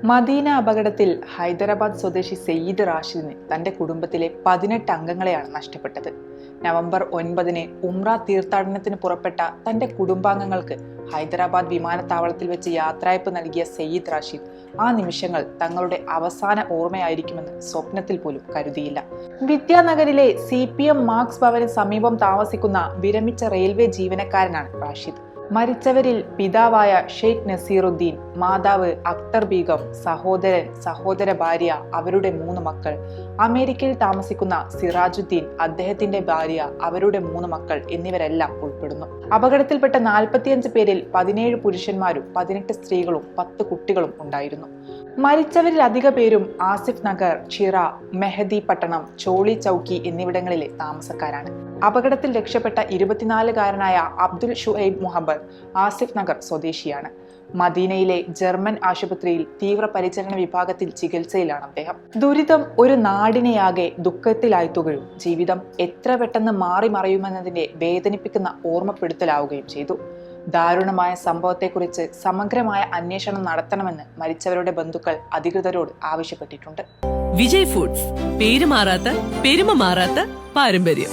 Medina അപകടത്തിൽ ഹൈദരാബാദ് സ്വദേശി സെയ്ദ് റാഷിദിന് തന്റെ കുടുംബത്തിലെ 18 അംഗങ്ങളെയാണ് നഷ്ടപ്പെട്ടത്. നവംബർ 9 ഉംറ തീർത്ഥാടനത്തിന് പുറപ്പെട്ട തന്റെ കുടുംബാംഗങ്ങൾക്ക് ഹൈദരാബാദ് വിമാനത്താവളത്തിൽ വെച്ച് യാത്രയപ്പ് നൽകിയ സെയ്ദ് റാഷിദ് ആ നിമിഷങ്ങൾ തങ്ങളുടെ അവസാന ഓർമ്മയായിരിക്കുമെന്ന് സ്വപ്നത്തിൽ പോലും കരുതിയില്ല. വിദ്യാനഗറിലെ CPM മാർക്സ് ഭവന് സമീപം താമസിക്കുന്ന വിരമിച്ച റെയിൽവേ ജീവനക്കാരനാണ് റാഷിദ്. മരിച്ചവരിൽ പിതാവായ ഷെയ്ഖ് നസീറുദ്ദീൻ, മാതാവ് അക്തർ ബീഗം, സഹോദരൻ, സഹോദര ഭാര്യ, അവരുടെ 3 മക്കൾ, അമേരിക്കയിൽ താമസിക്കുന്ന സിറാജുദ്ദീൻ, അദ്ദേഹത്തിന്റെ ഭാര്യ, അവരുടെ 3 മക്കൾ എന്നിവരെല്ലാം ഉൾപ്പെടുന്നു. അപകടത്തിൽപ്പെട്ട 45 പേരിൽ 17 പുരുഷന്മാരും 18 സ്ത്രീകളും 10 കുട്ടികളും ഉണ്ടായിരുന്നു. മരിച്ചവരിൽ അധിക പേരും ആസിഫ് നഗർ, ചിറ, മെഹദി പട്ടണം, ചോളി ചൌക്കി എന്നിവിടങ്ങളിലെ താമസക്കാരാണ്. അപകടത്തിൽ രക്ഷപ്പെട്ട 24-കാരനായ അബ്ദുൽ ഷുഐബ് മുഹമ്മദ് ആസിഫ് നഗർ സ്വദേശിയാണ്. മദീനയിലെ ജർമ്മൻ ആശുപത്രിയിൽ തീവ്രപരിചരണ വിഭാഗത്തിൽ ചികിത്സയിലാണ് അദ്ദേഹം. ദുരിതം ഒരു നാടിനെയാകെ ദുഃഖത്തിലാഴ്ത്തുകയും ജീവിതം എത്ര പെട്ടെന്ന് മാറി മറയുമെന്നതിന്റെ വേദനിപ്പിക്കുന്ന ഓർമ്മപ്പെടുത്തലാവുകയും ചെയ്തു. ദാരുണമായ സംഭവത്തെക്കുറിച്ച് സമഗ്രമായ അന്വേഷണം നടത്തണമെന്ന് മരിച്ചവരുടെ ബന്ധുക്കൾ അധികൃതരോട് ആവശ്യപ്പെട്ടിട്ടുണ്ട്. വിജയ് ഫുഡ്സ്, പേര് മാറാത്ത പെരുമ മാറാത്ത പാരമ്പര്യം.